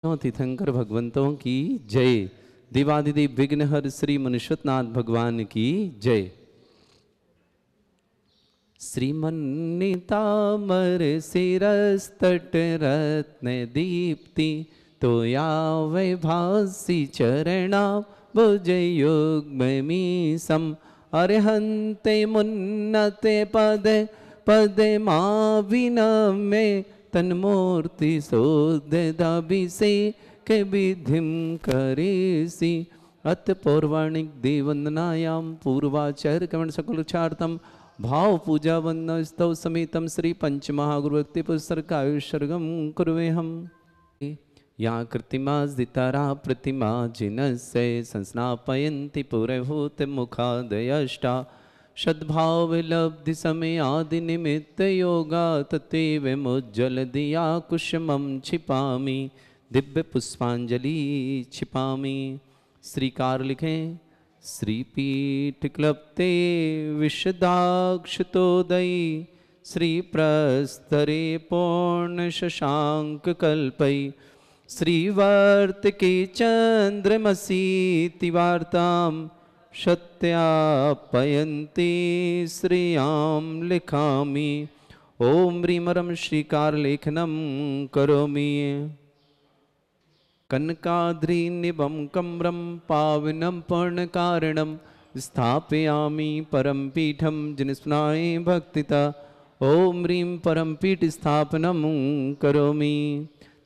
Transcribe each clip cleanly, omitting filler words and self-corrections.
तीर्थंकर भगवंतों की जय। देवादिदेव विघ्नहर श्री मनुष्यनाथ भगवान की जय। श्रीमन्नितामर शिरस्तट रत्न दीप्ति तो यावै भासी चरणा भुजयुग्ममीसम अर्हन्ते मुन्नते पदे पदे माविनमे तन्मूर्ति सोदभिषे के विधिम करेसि अत पौर्वाणिक देववंदनायाम पूर्वाचार्य कमण सकलचार्थम भाव पूजा वंदन स्तव समेतम श्री पंचमहागुरुभक्ति पुस्तकायुष्सर्गम कुर्वे हम। या कृतिमा जितारा प्रतिमा जिनस्य संस्नापयन्ति पुरभूत मुखादयष्टा सद्भाव लब्धि समय आदि निमित्त योगा ततेव मुज्जल दिया कुसुमं छिपामि दिव्य पुष्पांजलि छिपामि। श्रीकार लिखें श्रीपीठ क्लप्ते विशदाक्षतोदयी श्री प्रस्तरे पूर्ण शशांक कल्पै श्रीवर्तके चंद्रमसीति वार्ताम सत्यापयन्ति श्रियां लिखामि। ओम ह्रीमरं श्रीकारलेखनं करोमि। कनकाद्रिनिभं कम्रं पावनं पूर्णकारणं स्थापयामि परमपीठं जिनस्मरामि भक्तिता। ओम ह्रीं परमपीठ स्थापनं करोमि।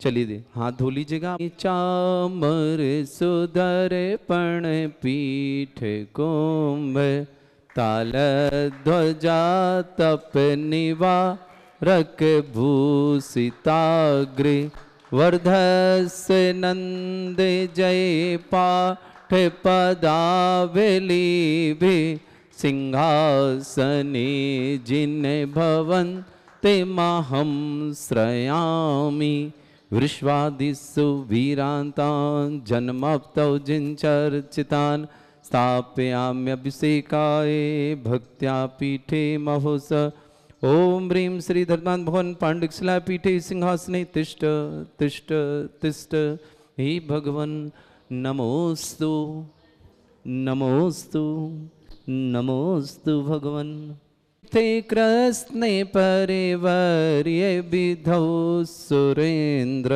चलिए दे हाथ धो लीजिएगा। चामर सुधर पण पीठ कुंभ ताल ध्वजा तप निवारक भूषिताग्रे वर्धस्य नंद जय पाठ पदावली सिंहासने जिन भवन ते माहं श्रयामि वृष्वादिषु वीरान्तान् जन्मप्तौ जिनचर्चितान् स्थापयाम्यभिषेकाय भक्त्या पीठे महोस। ओम ह्रीं श्री धर्मान भवन पांडिकशिला पीठे सिंहासने तिष्ठ तिष्ठ तिष्ठ। हे भगवन् नमोस्तु नमोस्तु नमोस्तु भगवन्। ते कृष्णे परिवर्य विधौ सुरेन्द्र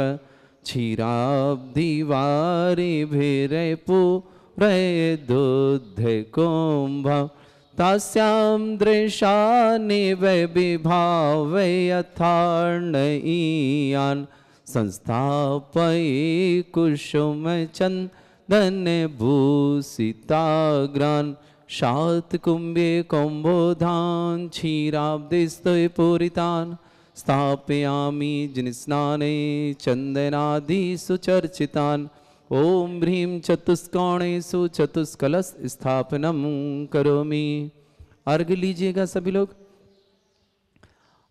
क्षीराब्धिवारिभिरपूरयदुग्ध कुम्भ तास्यां दृशानिव विभावय यथार्णयीयान् संस्थापये कुसुमचन्दन भूषिताग्रान् शातकुम्भे कुम्भोधान् क्षीराब्धिस्तये पूरितान् स्थापयामि जिनस्नाने चन्दनादिषु चर्चितान्। ओम ह्रीं चतुष्कोणेषु चतुष्कलश स्थापनं करोमि। अर्घ लीजिएगा सभी लोग।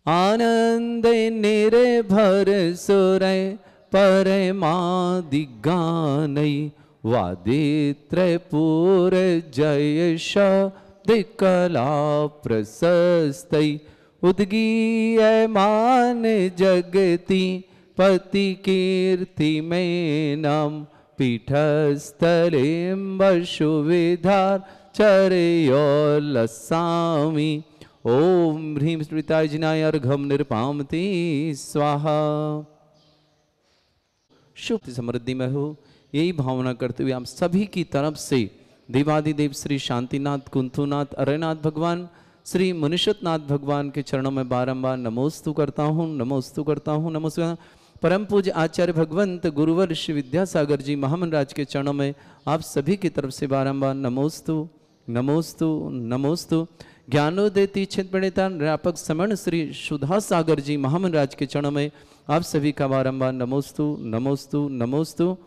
आनंद निर्भर सुरय परमादिगानै वादित्रयपूर जय शब्दकला प्रशस्तै उद्गीयमान जगति पति कीर्ति में नाम पीठस्थलेम्बशुविधार चरयोल्लसामि। ओम ह्रीं स्मृताय जिनाय अर्घम निर्पामति स्वाहा। शुभ समृद्धि में हो यही भावना करते हुए आप सभी की तरफ से देवादिदेव श्री शांतिनाथ कुंथुनाथ अरयनाथ भगवान श्री मनुष्यनाथ भगवान के चरणों में बारंबार नमोस्तु करता हूँ नमोस्तु करता हूँ नमोस्तु। परम पूज्य आचार्य भगवंत गुरुवर श्री विद्यासागर जी महामंडराज के चरणों में आप सभी की तरफ से बारंबार नमोस्तु नमोस्तु नमोस्तु। ज्ञानोदय तीक्षित प्रणेता व्यापक समण श्री सुधा सागर जी महामंडराज के चरणों में आप सभी का बारंबार नमोस्तु नमोस्तु नमोस्तु।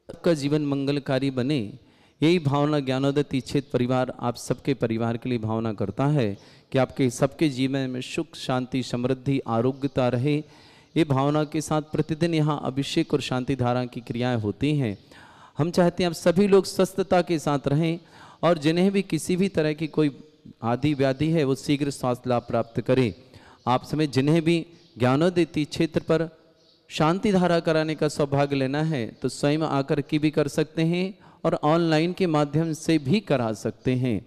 आपका जीवन मंगलकारी बने यही भावना ज्ञानोदय तीक्षित परिवार आप सबके परिवार के लिए भावना करता है कि आपके सबके जीवन में सुख शांति समृद्धि आरोग्यता रहे। ये भावना के साथ प्रतिदिन यहाँ अभिषेक और शांति धारा की क्रियाएं होती हैं। हम चाहते हैं आप सभी लोग स्वस्थता के साथ रहें और जिन्हें भी किसी भी तरह की कोई आदि व्याधि है वो शीघ्र स्वास्थ्य लाभ प्राप्त करें। आप समेत जिन्हें भी ज्ञानोदय तीर्थ क्षेत्र पर शांति धारा कराने का सौभाग्य लेना है तो स्वयं आकर के भी कर सकते हैं और ऑनलाइन के माध्यम से भी करा सकते हैं।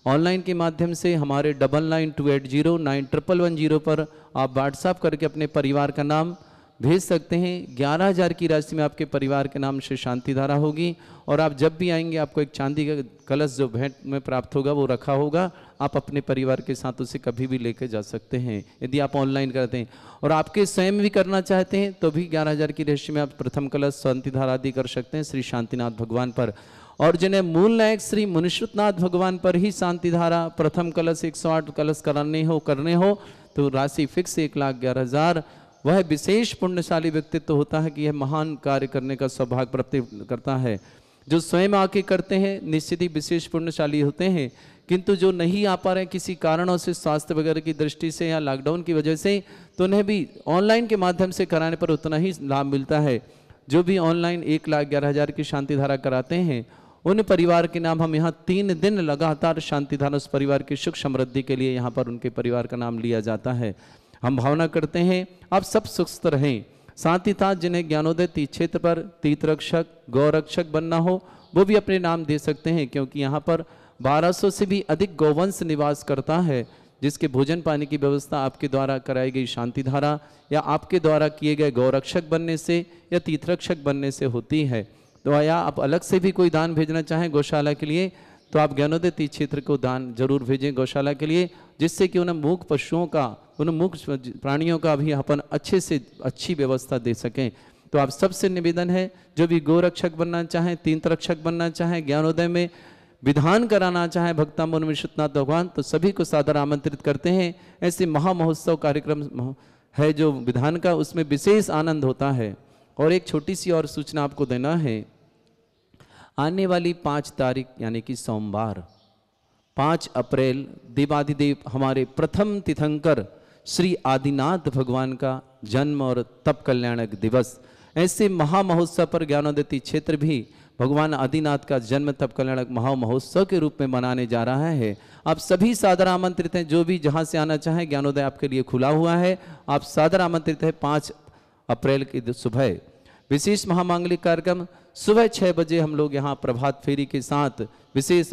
ऑनलाइन के माध्यम से हमारे 9928091110 पर आप व्हाट्सएप करके अपने परिवार का नाम भेज सकते हैं। 11,000 की राशि में आपके परिवार के नाम से शांति धारा होगी और आप जब भी आएंगे आपको एक चांदी का कलश जो भेंट में प्राप्त होगा वो रखा होगा। आप अपने परिवार के साथ उसे कभी भी लेके जा सकते हैं यदि आप ऑनलाइन करते हैं। और आपके स्वयं भी करना चाहते हैं तो भी 11,000 की राशि में आप प्रथम कलश शांति धारा आदि कर सकते हैं श्री शांतिनाथ भगवान पर। और जिन्हें मूल नायक श्री मुनिश्रुतनाथ भगवान पर ही शांति धारा प्रथम कलश 108 कलश करने हो तो राशि फिक्स 1,11,000। वह विशेष पुण्यशाली व्यक्तित्व होता है कि यह महान कार्य करने का सौभाग्य प्राप्त करता है। जो स्वयं आके करते हैं निश्चित ही विशेष पुण्यशाली होते हैं, किंतु जो नहीं आ पा रहे किसी कारणों से स्वास्थ्य वगैरह की दृष्टि से या लॉकडाउन की वजह से, तो उन्हें भी ऑनलाइन के माध्यम से कराने पर उतना ही लाभ मिलता है। जो भी ऑनलाइन 1,11,000 की शांति धारा कराते हैं उन परिवार के नाम हम यहाँ 3 दिन लगातार शांति धारा उस परिवार की सुख समृद्धि के लिए यहाँ पर उनके परिवार का नाम लिया जाता है। हम भावना करते हैं आप सब सुस्त रहें। साथ ही साथ जिन्हें ज्ञानोदय तीर्थ क्षेत्र पर तीर्थरक्षक गौरक्षक बनना हो वो भी अपने नाम दे सकते हैं, क्योंकि यहाँ पर 1200 से भी अधिक गौवंश निवास करता है, जिसके भोजन पानी की व्यवस्था आपके द्वारा कराई गई शांति धारा या आपके द्वारा किए गए गौरक्षक बनने से या तीर्थरक्षक बनने से होती है। तो या आप अलग से भी कोई दान भेजना चाहें गौशाला के लिए तो आप ज्ञानोदय तीर्थ क्षेत्र को दान जरूर भेजें गौशाला के लिए, जिससे कि उन्हें मूक पशुओं का उन मूक प्राणियों का भी अपन अच्छे से अच्छी व्यवस्था दे सकें। तो आप सबसे निवेदन है जो भी गौरक्षक बनना चाहें, तीर्थरक्षक बनना चाहें, ज्ञानोदय में विधान कराना चाहें भक्तांबर मुनिश्रुतनाथ भगवान, तो सभी को सादर आमंत्रित करते हैं। ऐसे महामहोत्सव कार्यक्रम है जो विधान का, उसमें विशेष आनंद होता है। और एक छोटी सी और सूचना आपको देना है, आने वाली 5 तारीख यानी कि सोमवार 5 अप्रैल देवाधिदेव हमारे प्रथम तीर्थंकर श्री आदिनाथ भगवान का जन्म और तप कल्याणक दिवस। ऐसे महामहोत्सव पर ज्ञानोदय तीर्थ क्षेत्र भी भगवान आदिनाथ का जन्म तप कल्याणक महामहोत्सव के रूप में मनाने जा रहा है। आप सभी सादर आमंत्रित हैं, जो भी जहां से आना चाहें ज्ञानोदय आपके लिए खुला हुआ है। आप सादर आमंत्रित हैं। 5 अप्रैल की सुबह विशेष महामांगलिक कार्यक्रम सुबह 6 बजे हम लोग यहाँ प्रभात फेरी के साथ विशेष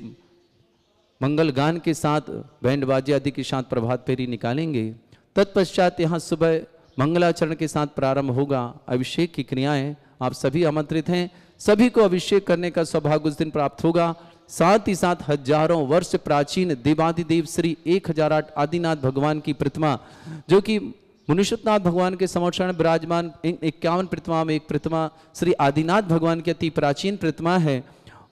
मंगल गान के साथ बैंड बाजे आदि के साथ प्रभात फेरी निकालेंगे। तत्पश्चात यहाँ सुबह मंगलाचरण के साथ प्रारंभ होगा अभिषेक की क्रियाएं। आप सभी आमंत्रित हैं, सभी को अभिषेक करने का सौभाग्य उस दिन प्राप्त होगा। साथ ही साथ हजारों वर्ष प्राचीन देवाधिदेव श्री 1008 आदिनाथ भगवान की प्रतिमा, जो कि मुनिश्रुतनाथ भगवान के समक्षण विराजमान 51 प्रतिमा में एक प्रतिमा श्री आदिनाथ भगवान की अति प्राचीन प्रतिमा है।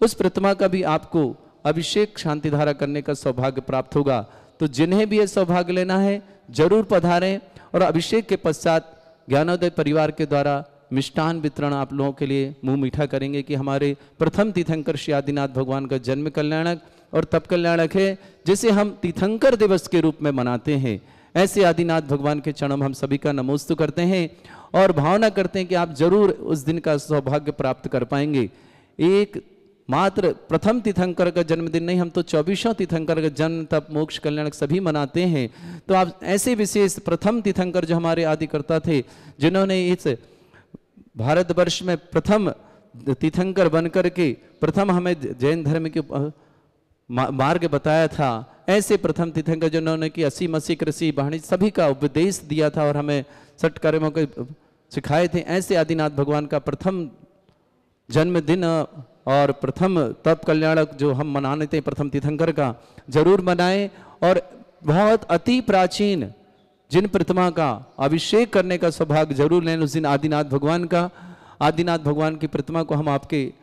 उस प्रतिमा का भी आपको अभिषेक शांति धारा करने का सौभाग्य प्राप्त होगा। तो जिन्हें भी यह सौभाग्य लेना है जरूर पधारें। और अभिषेक के पश्चात ज्ञानोदय परिवार के द्वारा मिष्टान वितरण आप लोगों के लिए मुंह मीठा करेंगे कि हमारे प्रथम तीर्थंकर श्री आदिनाथ भगवान का जन्म कल्याणक और तप कल्याणक है, जिसे हम तीर्थंकर दिवस के रूप में मनाते हैं। ऐसे आदिनाथ भगवान के चरणों में हम सभी का नमोस्तु करते हैं और भावना करते हैं कि आप जरूर उस दिन का सौभाग्य प्राप्त कर पाएंगे। एक मात्र प्रथम तीर्थंकर का जन्मदिन नहीं, हम तो 24 तीर्थंकर का जन्म तप मोक्ष कल्याणक सभी मनाते हैं। तो आप ऐसे विशेष प्रथम तीर्थंकर जो हमारे आदिकर्ता थे, जिन्होंने इस भारतवर्ष में प्रथम तीर्थंकर बनकर के प्रथम हमें जैन धर्म के मार्ग बताया था, ऐसे प्रथम तीर्थंकर जिन्होंने कि 80 मसी कृषि वाणी सभी का उपदेश दिया था और हमें सठ कर्मों को सिखाए थे, ऐसे आदिनाथ भगवान का प्रथम जन्मदिन और प्रथम तप कल्याणक जो हम मनाने थे प्रथम तीर्थंकर का, जरूर मनाएं। और बहुत अति प्राचीन जिन प्रतिमा का अभिषेक करने का सौभाग्य जरूर लें उस दिन आदिनाथ भगवान का। आदिनाथ भगवान की प्रतिमा को हम आपके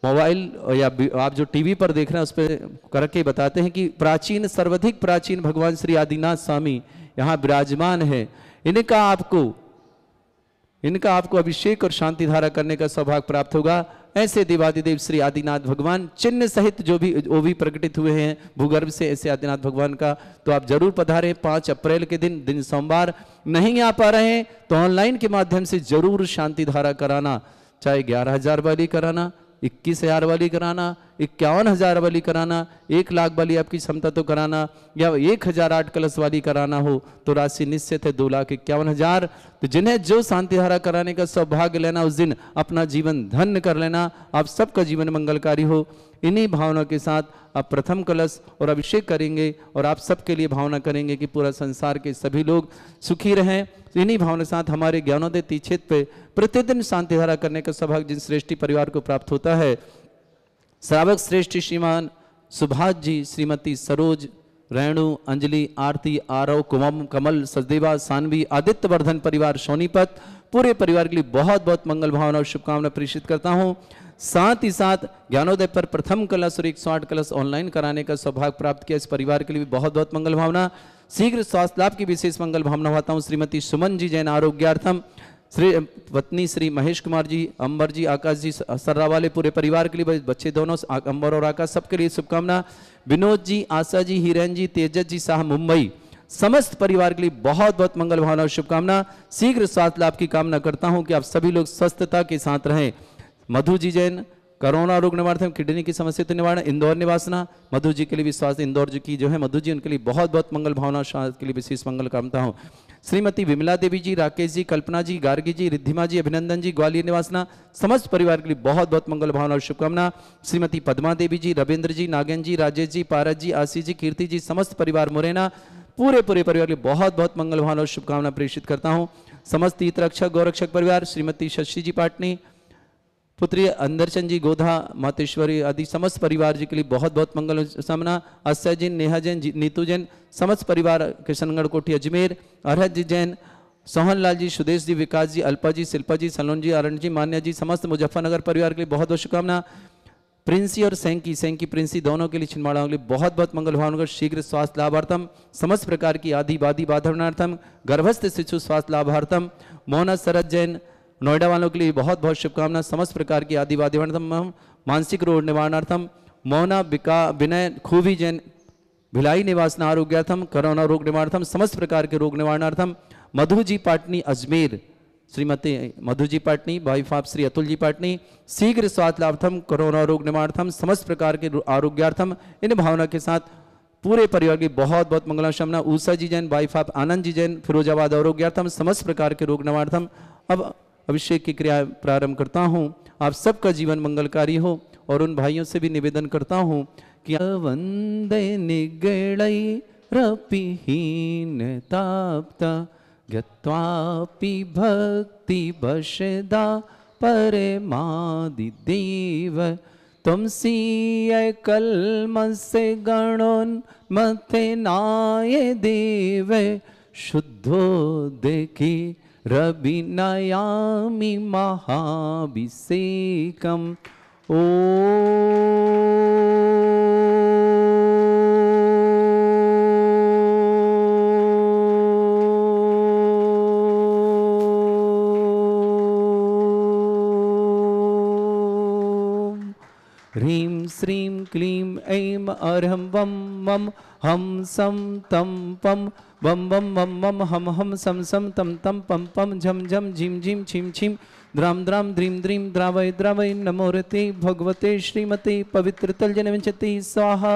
मोबाइल या आप जो टीवी पर देख रहे हैं उस पर करके बताते हैं कि प्राचीन सर्वाधिक प्राचीन भगवान श्री आदिनाथ स्वामी यहाँ विराजमान है। इनका आपको अभिषेक और शांति धारा करने का सौभाग्य प्राप्त होगा। ऐसे देवादिदेव श्री आदिनाथ भगवान चिन्ह सहित जो भी वो भी प्रकटित हुए हैं भूगर्भ से, ऐसे आदिनाथ भगवान का तो आप जरूर पधारें। 5 अप्रैल के दिन सोमवार नहीं आ पा रहे हैं तो ऑनलाइन के माध्यम से जरूर शांति धारा कराना, चाहे 11,000 वाली कराना, 21,000 वाली कराना 51,000 वाली कराना, 1,00,000 वाली आपकी क्षमता तो कराना, या 1,008 कलश वाली कराना हो तो राशि निश्चित है 2,51,000। तो जिन्हें जो शांति धारा कराने का सौभाग्य लेना उस दिन अपना जीवन धन्य कर लेना। आप सबका जीवन मंगलकारी हो। इन्हीं भावना के साथ आप प्रथम कलश और अभिषेक करेंगे और आप सबके लिए भावना करेंगे कि पूरा संसार के सभी लोग सुखी रहें। तो इन्हीं भावना के साथ हमारे ज्ञानोदय तीक्षेत्र पे प्रतिदिन शांति धारा करने का सौभाग्य जिन श्रेष्ठी परिवार को प्राप्त होता है, श्रावक श्रेष्ठ श्रीमान सुभाष जी, श्रीमती सरोज, रेणु, अंजलि, आरती, आरव, कुमम, कमल, सचदेवा, सानवी, आदित्य वर्धन परिवार सोनीपत, पूरे परिवार के लिए बहुत बहुत मंगल भावना और शुभकामना प्रेषित करता हूं। साथ ही साथ ज्ञानोदय पर प्रथम कलश और 108 कलश ऑनलाइन कराने का सौभाग्य प्राप्त किया इस परिवार के लिए भी बहुत बहुत मंगल भावना। शीघ्र स्वास्थ्य लाभ की विशेष मंगल भावना होता हूँ। श्रीमती सुमन जी जैन आरोग्यार्थम, श्री पत्नी श्री महेश कुमार जी, अंबर जी, आकाश जी, सर्रा वाले पूरे परिवार के लिए, बच्चे दोनों अंबर और आकाश सबके लिए शुभकामना। विनोद जी, आशा जी, हिरेन जी, तेजस जी शाह मुंबई, समस्त परिवार के लिए बहुत बहुत मंगल भावना और शुभकामना। शीघ्र स्वास्थ्य लाभ की कामना करता हूं कि आप सभी लोग स्वस्थता के साथ रहें। मधु जी जैन कोरोना रोग निवारण, किडनी की समस्या तो निवारण, इंदौर निवासना, मधु जी के लिए भी स्वास्थ्य इंदौर जी की जो है मधु जी, उनके लिए बहुत बहुत मंगल भावना स्वास्थ्य के लिए विशेष मंगल कामता हूँ। श्रीमती विमला देवी जी, राकेश जी, कल्पना जी, गार्गी जी, रिद्धिमा जी, अभिनंदन जी, ग्वालियर निवासना, समस्त परिवार के लिए बहुत बहुत मंगल भावना और शुभकामना। श्रीमती पद्मा देवी जी, रविंद्र जी, नागेंद्र जी, राजेश जी, पारस जी, आशीष जी, कीर्ति जी, समस्त परिवार मुरैना, पूरे परिवार के लिए बहुत बहुत मंगल भावना और शुभकामना प्रेषित करता हूँ। समस्त हित रक्षक गौरक्षक परिवार, श्रीमती शशि जी पाटनी, पुत्री अंदरचंद जी, गोधा, मातेश्वरी आदि समस्त परिवार जी के लिए बहुत बहुत मंगल कामना। अक्षय जैन, नेहा जैन, नीतू जैन, समस्त परिवार, किशनगढ़ कोठी अजमेर, अरहत जी जैन, सोहन लाल जी, सुदेश जी, विकास जी, अल्पा जी, शिल्पा जी, सलोन जी, अरुण जी, मान्या जी, समस्त मुजफ्फरनगर परिवार के लिए बहुत बहुत शुभकामना। प्रिंसी और सेंकी प्रिंसी दोनों के लिए, छिंदवाड़ाओं के लिए बहुत बहुत मंगल भावना। शीघ्र स्वास्थ्य लाभार्थम, समस्त प्रकार की आदि बादि बाधनार्थम, गर्भस्थ शिशु स्वास्थ्य लाभार्थम। मोहना शरद जैन, नोएडा वालों के लिए बहुत बहुत शुभकामना। समस्त प्रकार की आदि बाधिवार्थम, मानसिक रोग निवारणार्थम। मोहना विनय खूबी जैन, भिलाई निवासन आरोग्यार्थम, कोरोना रोग निवारणार्थम, समस्त प्रकार के रोग निवारणार्थम। मधु जी पाटनी अजमेर, श्रीमती मधु जी पाटनी, वाइफ ऑफ श्री अतुल जी पाटनी, शीघ्र स्वास्थ्य लाभार्थम, कोरोना रोग निवारणार्थम, समस्त प्रकार के आरोग्यार्थम। इन भावना के साथ पूरे परिवार की बहुत बहुत मंगलाशामना। उषा जी जैन, वाइफ ऑफ आनंद जी जैन, फिरोजाबाद आरोग्यार्थम, समस्त प्रकार के रोग निवारणार्थम। अब अभिषेक की क्रिया प्रारंभ करता हूँ। आप सबका जीवन मंगलकारी हो और उन भाइयों से भी निवेदन करता हूँ कि वंदे निगड़ई रपिहीन ताप्ता ज्ञत्वापि भक्ति बशदा परमादिदेव तुमसी कलमस्य गणोन मथे नाय देव शुद्धो देखी रविनयामि महाभिषेकम। ओ ह्रीं श्रीं क्लीं ऐं अरहं वं मं हम सं तं पं वं वं वं मं हम हम सं सं तं तं पं पं झं झं झीं झीं छीं छीं द्रां द्रां द्रीं द्रीं द्रावय द्रावय नमोरते भगवते श्रीमते पवित्रतलजनविंशति स्वाहा।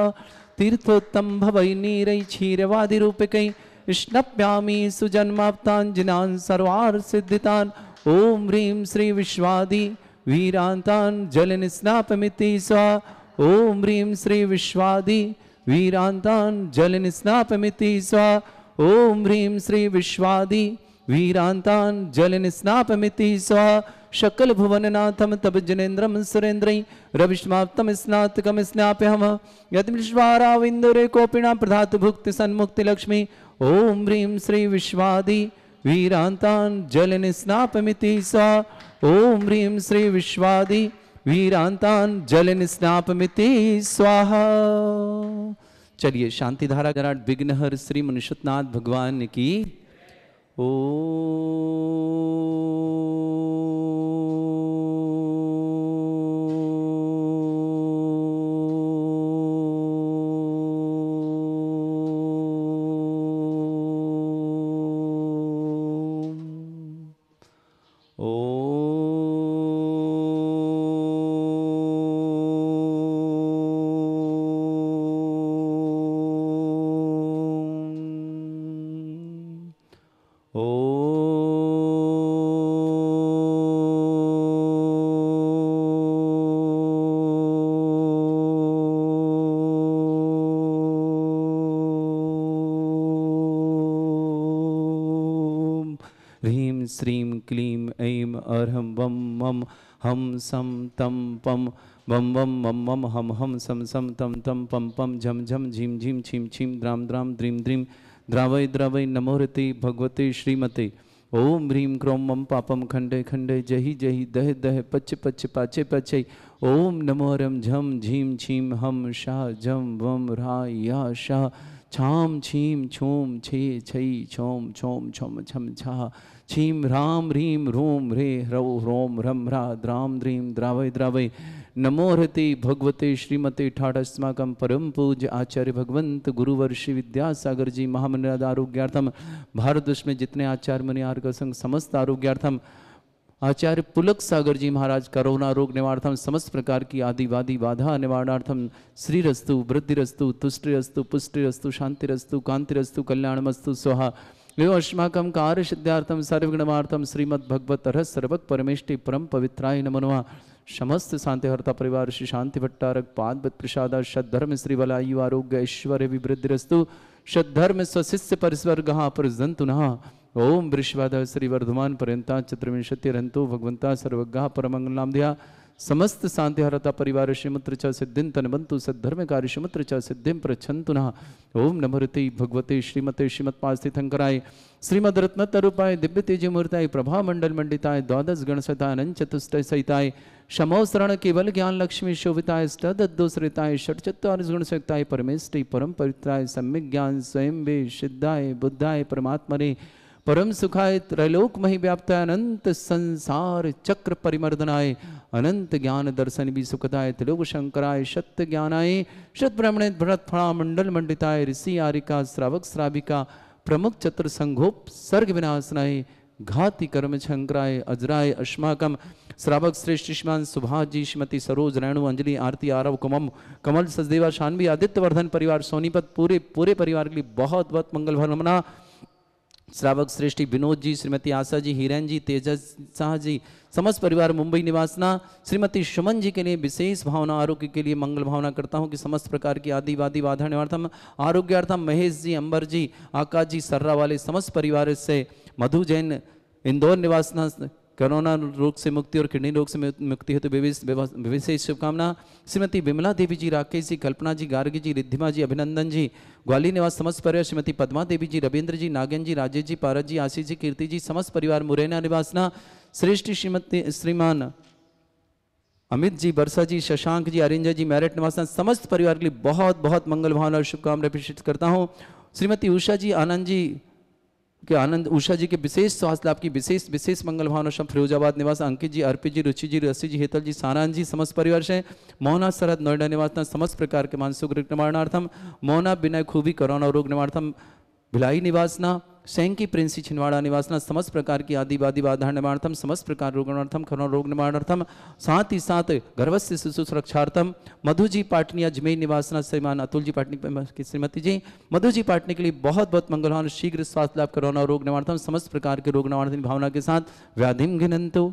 तीर्थोत्तम भवै नीरै क्षीरवादिरूपकै स्नप्यामि सुजन्माप्ताञ्जनान् सर्वार्थसिद्धितान्। ॐ ह्रीं श्री विश्वादि वीरांतान जलन स्नापमिति स्वाहा। ओम ह्रीं श्री विश्वादि वीरांतान जलन स्नापमिति स्वाहा। ओम ह्रीं श्री विश्वादि वीरांतान जलन स्नापमिति स्वाहा। शकल भुवननाथम तब जनेन्द्रम सुरेन्द्रै रविष्माप्तम स्नातकम स्नाप्यहम यद्विश्वाराविंदुरे कोपिणा प्रधातु भुक्ति सन्मुक्ति लक्ष्मी। ओम ह्रीं श्री विश्वादि वीरांतान जलन स्नापमिति स्वाहा। ओम ह्रीं श्री विश्वादि वीरांतान जलन स्नापमिति स्वाहा। चलिए शांति धारा विराट विघ्नहर श्री मनुष्यनाथ भगवान की ओ। श्रीं क्लीं ऐं अर्हं वं मम हम सम तम पम वम वम मम मम हम हम सम सम तम तम पम पम झम झम झीम झीम छीम छीम द्राम द्राम द्रीम द्रीम द्रावय द्रावय नमोहरते भगवते श्रीमते ओम ह्रीं क्रों मम पापम खंडे खंडे जहि जहि दह दह पच पच पाचे पचे ओम नमोहरम झम झीम छीम हम शाह झम वम रा या शाह छाम छीम छूम छे छई छोम छोम छम छम छा छीम राम ह्रीं रूम रे ह्रौ ह्रोम ह्रम ह्रा द्राम द्रीम द्रावय द्रावय नमोहरते भगवते श्रीमते ठाठ अस्माकं परम पूज्य आचार्य भगवंत गुरुवर श्री विद्यासागर जी महामंडल आरोग्यार्थम भारतवर्ष में जितने आचार्य मुनि आर्ग संघ समस्त आरोग्यार्थम आचार्य पुलक सागर जी महाराज कोरोना रोग निवारणार्थम समस्त प्रकार की आदिवादी बाधा निवारणार्थम श्रीरस्तु वृद्धिरस्तु तुष्टिरस्तु पुष्टिरस्तु शांतिरस्तु कांतिरस्तु कल्याणमस्तु स्वाहा एवं अस्माकं कार्य सिद्धार्थम सर्वगुणमार्थम श्रीमद् भगवत रह सर्वक परमेष्टि परम पवित्राय नमः समस्त शांतिहर्ता परिवार श्री शांति भट्टारक पाद प्रसाद सद्धर्म श्री वलायु आरोग्य ऐश्वर्य विवृद्धिरस्तु सद्धर्म स्वशिष्य परिस्वर गहा परजंतु नः ओम वृषवाद श्री वर्धमान पर्यंता चतुर्विंशतिरंतो भगवंता सर्वज्ञ परमंगलाम ध्या समस्त शांतिहरता परिवार श्रीमत्र च सिद्धिं तनबंतु सद्धर्म कार्य श्रीमत्र च सिद्धिं प्रच्छन्तु नः ओम नमोहरते भगवते श्रीमते श्रीमत्पास्थितंकराय श्रीमद रत्न तरूपाय दिव्य तेज मूर्ताय प्रभा मंडल मंडिताय द्वादश गणसताय अनंत चतुष्टय सहिताय शमो शरण केवल ज्ञान लक्ष्मी शोभिताय ष्टदोषरिताय षट्चत्वारिश गुण सहिताय परमेष्टि परम पवित्राय सम्यक ज्ञान स्वयं वे सिद्धाय बुद्धाय परमात्मने परम सुखाय त्रैलोक मही व्याप्ताय अनंत संसार चक्र परिमर्दनाय अनंत ज्ञान दर्शन भी सुखदाय त्रिलोक शंकराय सत्य ज्ञानाय शत ब्रह्मणे भरत फणा मंडल मंडिताय ऋषि आरिका श्रावक श्राविका प्रमुख चतुर संघोप सर्ग विनाशनाय घाति कर्म शंकराय अजराय अस्माकम श्रावक श्रेष्ठ श्रीमान सुभाष जी श्रीमती सरोज रेणु अंजलि आरती आरव कुमम कमल सचदेवा शानवी आदित्य वर्धन परिवार सोनीपत पूरे परिवार के लिए बहुत बहुत मंगल भरमना श्रावक श्रेष्ठी विनोद जी श्रीमती आशा जी हिरेन जी तेजस शाह जी समस्त परिवार मुंबई निवासना श्रीमती सुमन जी के लिए विशेष भावना आरोग्य के लिए मंगल भावना करता हूं कि समस्त प्रकार की आदिवादी बाधा निवार्थम आरोग्यार्थम महेश जी अंबर जी आकाश जी सर्रा वाले समस्त परिवार से मधु जैन इंदौर निवासना कोरोना रोग से मुक्ति और किडनी रोग से मुक्ति हेतु विशेष शुभकामना श्रीमती विमला देवी जी राकेश जी कल्पना जी गार्गी जी रिद्धिमा जी अभिनंदन जी ग्वाली निवास समस्त परिवार श्रीमती पद्मा देवी जी रविंद्र जी नागेन जी राजेश जी पारस जी आशीष जी कीर्ति जी समस्त परिवार मुरैना निवासना श्रेष्ठ श्रीमती श्रीमान अमित जी वर्षा जी शशांक जी अरिंजा जी मैरिट निवासना समस्त परिवार के लिए बहुत बहुत मंगल भावना और शुभकामनाएं प्रेषित करता हूँ। श्रीमती उषा जी आनंद जी के आनंद उषा जी के विशेष स्वास्थ्य लाभ की विशेष मंगल भावना शब्द फिरोजाबाद निवास अंकित जी अर्पित जी रुचि जी रसी जी हेतल जी सारान जी समस्त परिवार से मोहना सरहद नोएडा निवासना समस्त प्रकार के मानसिक रोग निवारणार्थम मोहना विनय खूबी कोरोना रोग निवारणार्थम भिलाई निवासना सैंकी प्रिंसी छिंदवाड़ा निवासना समस्त प्रकार की आदिवादी बाधा निवारणार्थम समस्त प्रकार रोग निवारणार्थम कोरोना रोग निवारणार्थम साथ ही साथ गर्भस्थ शिशु सुरक्षार्थम मधु जी पाटनी अजमेर निवासना श्रीमान अतुल जी पाटनी की श्रीमती जी मधु जी पाटनी के लिए बहुत बहुत मंगलवान शीघ्र स्वास्थ्य लाभ कोरोना रोग निवारणार्थम समस्त प्रकार के रोग निवारण भावना के साथ व्याधिम घिनंतु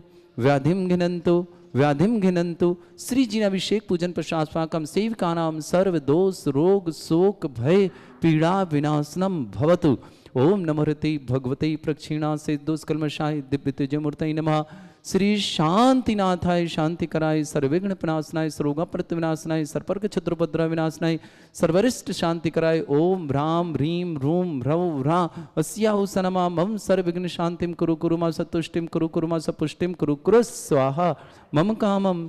व्याधिम घिनंतु श्री जी अभिषेक पूजन प्रशासकम सेविका नाम सर्व दोष रोग शोक भय पीड़ा विनाशनम भवतु ओम नमोहरते भगवते प्रक्षिणा से दुष्कल्मषाय दिव्य तेजमूर्तये नमः श्री शांतिनाथाय शांतिकराय सर्वविघ्न विनाशनाय सर्वोपद्रव विनाशनाय सर्पर्क छत्रोपद्रव विनाशनाय सर्वरिष्ट शांतिकराय ओम ह्राम ह्रीम रूम ह्रौ ह्रा अस्याहुसनमा मम सर्वविघ्न शांतिम कुरु कुरु मा सतुष्टिम कुरु कुरु मा सपुष्टिम कुरु कुरु स्वाहा मम कामम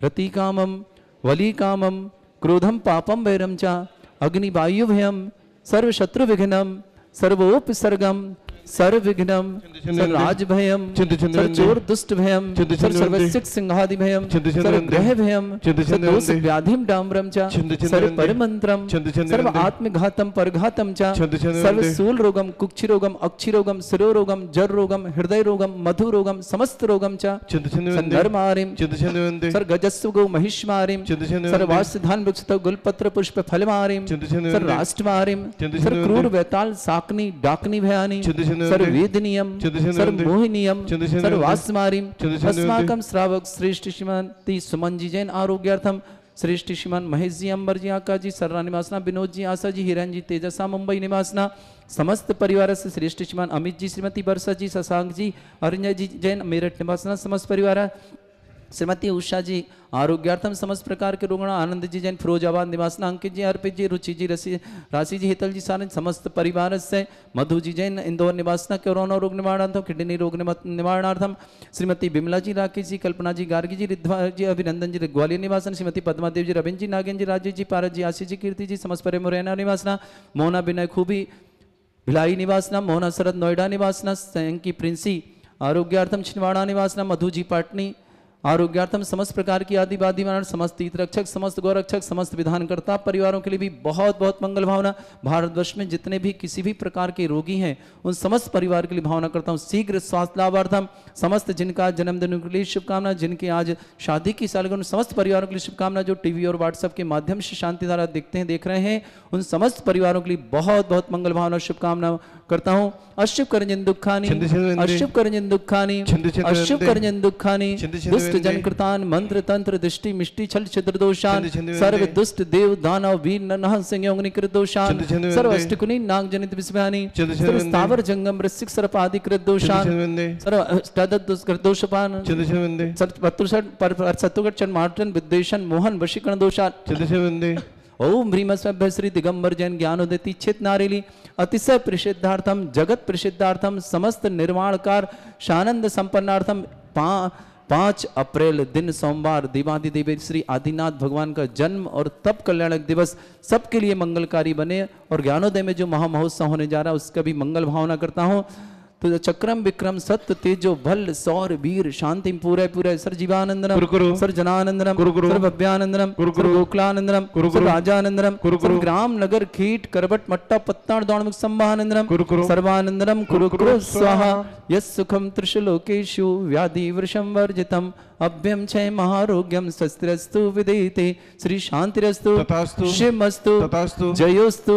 रतिकामम वलिकामम क्रोधम पापम वैरम च अग्निवायुभयम सर्वशत्रुविघ्नम सर्वोपसर्गम सर्वविघ्नम सर्वराजभयम सर्वचोर दुष्ट भयम सर्वसिक सिंहादि भयम सर्वग्रह भयम सर्वदोष व्याधिम डाम्रम च सर्वपरमंत्रम सर्व आत्मघातम परघातम च सर्वशूल रोगम कुक्षि रोगम अक्षि रोगम शिरो रोगम जर रोगम हृदय रोगम मधु रोगम समस्त रोगम च संधर्मारिम सर्वगजस्व गो महिष्मारिम सर्वास्धान वृक्षतो गुलपत्र पुष्प फलमारिम सर्वराष्ट्रमारिम सर्वक्रूर वैताल साकनी डाकनी भयानी सर्ववेदनीयम सर्वमोहिनीयम सर्ववास्मारिम अस्माकं श्रावक श्रेष्ठ श्रीमती सुमन जी जैन आरोग्यार्थम श्रेष्ठ श्रीमान महेश जी, अंबर जी, आकाश जी, सर्रा निवासना, विनोद जी, आशा जी, हिरन जी, तेजसा मुंबई निवासना, समस्त परिवार से श्रेष्ठ श्रीमान अमित जी, श्रीमती वर्षा जी, शशांक जी, अरिंजय जी जैन मेरठ निवासना, समस्त परिवार श्रीमती उषा जी आरोग्यार्थम समस्त प्रकार के रोगण, आनंद जी जैन फिरोजाबाद निवासना, अंकित जी, अर्पित जी, रुचि जी, राशि जी, हितल जी, सारे समस्त परिवार से मधु जी जैन इंदौर निवासना, कोरोना रोग निवारणार्थम, किडनी रोग निवारणार्थम श्रीमती बिमला जी, राकेश जी, कल्पना जी, गार्गी जी, रिद्वा जी, अभिनंदन जी, ग्वालियर निवासन, श्रीमती पद्मा देव जी, रविंद्र जी, नागेंद्र जी, राजेश जी, पारस जी, आशीष जी, कीर्ति जी, समस्त पर मुरैना निवासना, मोहना विनय खूबी भिलाई निवासना, मोहना शरद नोएडा निवासना, संकी प्रिंसी आरोग्यार्थम छिंदवाड़ा निवासना, मधु जी पाटनी आरोग्यार्थम, समस्त प्रकार की आदिवादी मानव, समस्त तीर्थ रक्षक, समस्त गौरक्षक, समस्त विधानकर्ता परिवारों के लिए भी बहुत बहुत मंगल भावना। भारतवर्ष में जितने भी किसी भी प्रकार के रोगी हैं उन समस्त परिवार के लिए भावना करता हूँ शीघ्र स्वास्थ्य लाभार्थम, समस्त जिनका जन्मदिन के लिए शुभकामना, जिनके आज शादी की सालगिरह, उन समस्त परिवारों के लिए शुभकामना। जो टीवी और व्हाट्सएप के माध्यम से शांति धारा देखते हैं, देख रहे हैं, उन समस्त परिवारों के लिए बहुत बहुत मंगल भावना शुभकामना करता हूँ। अशुभ करजन दुखानी, अशुभ करजन दुखानी, अशुभ करजन दुखानी, दुष्ट जन कृतान मंत्र तंत्र दृष्टि मिष्टि छल छिद्र दोषान, सर्व दुष्ट देव दानव वीर नरह संयोगनि कृत दोषान, सर्व अष्टकुनि नाग जनित विस्मयानि, सर्व स्थावर जंगम वृश्चिक सर्प आदि कृत दोषान, सर्व अष्टादश दुष्कृत दोषपान, सर्व सत्वगत चन मार्टन विद्वेषण मोहन वशीकरण दोषान। ओम ह्रीम स्वभ्य श्री दिगंबर जैन ज्ञानोदति चित नारेली अतिशय प्रसिद्धार्थम जगत प्रसिद्धार्थम समस्त निर्माणकार शानंद संपन्नार्थम 5 अप्रैल दिन सोमवार देवादिदेव श्री आदिनाथ भगवान का जन्म और तप कल्याणक दिवस सबके लिए मंगलकारी बने और ज्ञानोदय में जो महामहोत्सव होने जा रहा है उसका भी मंगल भावना करता हूँ। तो चक्रम विक्रम सत्य तेजो भल सौर वीर शांति पूरे पूरे सर जीवानंदनम सर जनानंदनम सर भव्यानंदनम सर गोकुलानंदनम सर राजानंदनम सर ग्राम नगर कीट करबट मट्टा पत्ता दौड़मुख संभानंदनम सर्वानंदनम कुरु कुरु स्वाहा यस् सुखम त्रिशलोकेषु व्याधि वृषम वर्जितम अभ्यम क्षय महारोग्यम शस्त्रस्तु विदेते श्री शांतिरस्तु शिवमस्तु जयोस्तु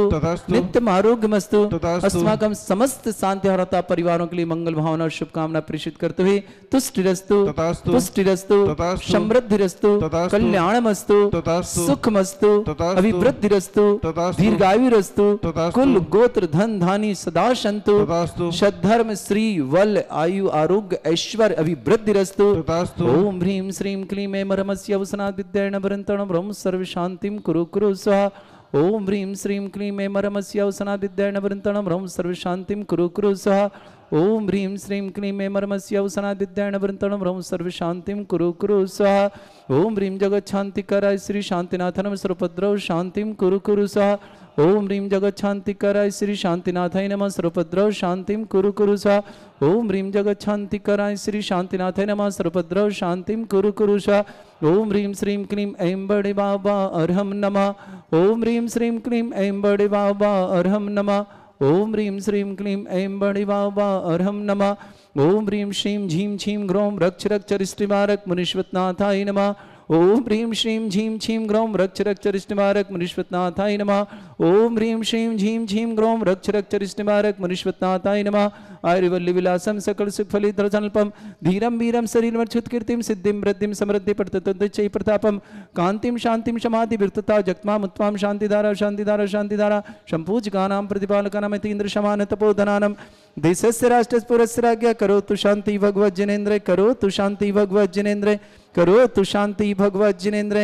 नित्यम आरोग्यमस्तु अस्माकं समस्त शांतिहरता परिवारों के लिए मंगल भावना और शुभकामना प्रेषित करते हुए तुष्टिरस्तु पुष्टिरस्तु समृद्धिरस्तु कल्याणमस्तु सुखमस्तु अभिवृद्धिरस्तु दीर्घायुरस्तु कुल गोत्र धन धानी सदा सन्तु सद्धर्म श्री वल आयु आरोग्य ऐश्वर्य अभिवृद्धिरस्तु। ओम ह्रीं श्रीं क्लीं ऐं मरमस्य अवसनात् विद्यायण वरन्तण ब्रह्म सर्व शांतिं कुरु कुरु स्वाहा। ओम ह्रीं श्रीं क्लीं ऐं मरमस्य अवसनात् विद्यायण वरन्तण ब्रह्म सर्व शांतिं कुरु कुरु स्वाहा। ओम ह्रीं श्रीं क्लीं ऐं मरमस्य अवसनात् विद्यायण वरन्तण ब्रह्म सर्व शांतिं कुरु कुरु स्वाहा। ओम ह्रीं जगत शांतिकराय श्री शांतिनाथनम सर्वोपद्रव शांतिं कुरु कुरु स्वाहा। ओम ह्रीं जगत शांतिकराय श्री शांतिनाथाय नमः सर्वोपद्रव शांतिं कुरु कुरु स्वाहा। ओम ह्रीं जगत शांतिकराय श्री शांतिनाथाय नमः सर्वोपद्रव शांतिं कुरु कुरु स्वाहा। ओम ह्रीं श्रीं क्लीं ऐं बड़े बाबा अर्हं नमः। ओम ह्रीं श्रीं क्लीं ऐं बड़े बाबा अर्हं नमः। ओम ह्रीं श्रीं क्लीं ऐं बड़े बाबा अर्हं नमः। ओम ह्रीं श्रीं झीं छीं ग्रौं रक्ष रक्ष रिष्टिमारक मुनीश्वतनाथाय नमः। ओम ह्रीं श्रीं झीं छीं ग्रौं रक्ष रक्ष रिष्टिमारक मुनीश्वतनाथाय नमः। ओम ह्रीं श्रीं झीं छीं ग्रौं रक्ष रक्ष रिष्टिमारक मुनीश्वतनाथाय नमः। आयुर्वल्ली विलासम सकल सुखफलित रसनल्पम धीरम वीरम शरीरमर्च्युत कीर्तिम सिद्धिम वृद्धिम समृद्धि प्रततोच्चै प्रतापम कांतिम शांतिम समाधि विरतता जगत्माम उत्तमाम शांतिधारा शांतिधारा शांतिधारा संपूज्यकानां प्रतिपालकानां यतीन्द्र शमान तपोधनानां देशस्य राष्ट्रस्य पुरस्य राज्ञा करोतु शांति भगवत् जिनेन्द्र करोतु शांति भगवत् जिनेन्द्र करोतु शांति भगवत् जिनेन्द्र।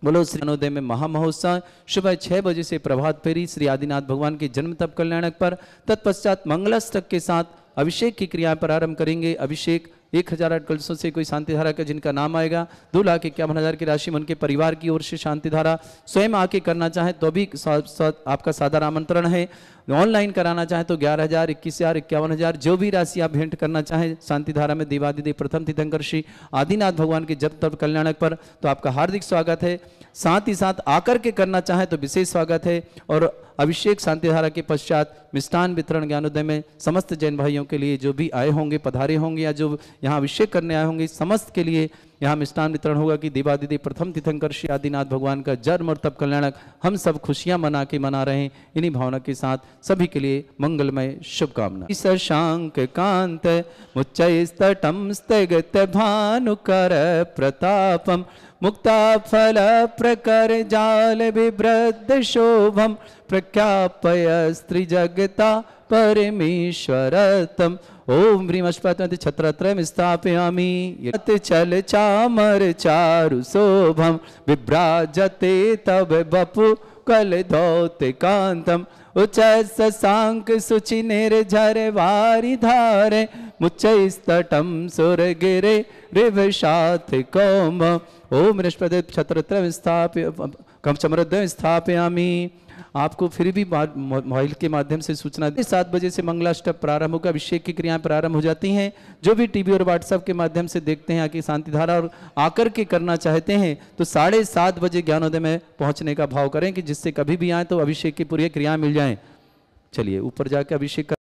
बोलो श्री ज्ञानोदय में महामहोत्सव सुबह 6 बजे से प्रभात फेरी श्री आदिनाथ भगवान के जन्म तप कल्याणक पर, तत्पश्चात मंगलाष्टक के साथ अभिषेक की क्रिया प्रारंभ करेंगे। अभिषेक 1008 कलशों से कोई शांतिधारा का जिनका नाम आएगा 2,51,000 की राशि में उनके परिवार की ओर से शांतिधारा स्वयं आके करना चाहे तो भी आपका सादर आमंत्रण है। ऑनलाइन कराना चाहे तो 11,000, 21,000, 51,000 जो भी राशि आप भेंट करना चाहें शांतिधारा में देवादिदेव प्रथम तीर्थंकर श्री आदिनाथ भगवान के जप तप कल्याणक पर तो आपका हार्दिक स्वागत है। साथ ही साथ आकर के करना चाहे तो विशेष स्वागत है। और अभिषेक शांतिधारा के पश्चात मिष्ठान वितरण ज्ञानोदय में समस्त जैन भाइयों के लिए जो भी आए होंगे पधारे होंगे या जो यहाँ अभिषेक करने आए होंगे, समस्त के लिए यहाँ मिष्ठान वितरण होगा कि देवादिदेव प्रथम तीर्थंकर श्री आदिनाथ भगवान का जन्म और तप कल्याणक हम सब खुशियां मना रहे हैं। इन्हीं भावना के साथ सभी के लिए मंगलमय शुभकामना। शशांक कांत मुच्चैस्तटं स्थगित भानुकर प्रतापम मुक्ता फल प्रकर जाल विवृद्ध शोभम प्रख्यापय स्त्री जगता परमेश्वरतम। ओम ह्रीं अष्टपद छत्रत्रयं स्थापयामि यत् चल चामर चारु शोभम विभ्राजते तब बपु कल धौते कांतम उच्च शशांक सुचि निर्झर वारि धारे मुच्चैस्तटं सुरगिरे रिवशात् कौम। ओम ऋषपद छत्रत्रयं कवचमृद्धं स्थापयामि। आपको फिर भी मोबाइल के माध्यम से सूचना 7 बजे से मंगलाष्टक प्रारंभ होगा, अभिषेक की क्रियाएं प्रारंभ हो जाती हैं। जो भी टीवी और व्हाट्सएप के माध्यम से देखते हैं आके शांति धारा और आकर के करना चाहते हैं तो 7:30 बजे ज्ञानोदय में पहुंचने का भाव करें कि जिससे कभी भी आए तो अभिषेक की पूरी क्रियाएं मिल जाएं। चलिए ऊपर जाके अभिषेक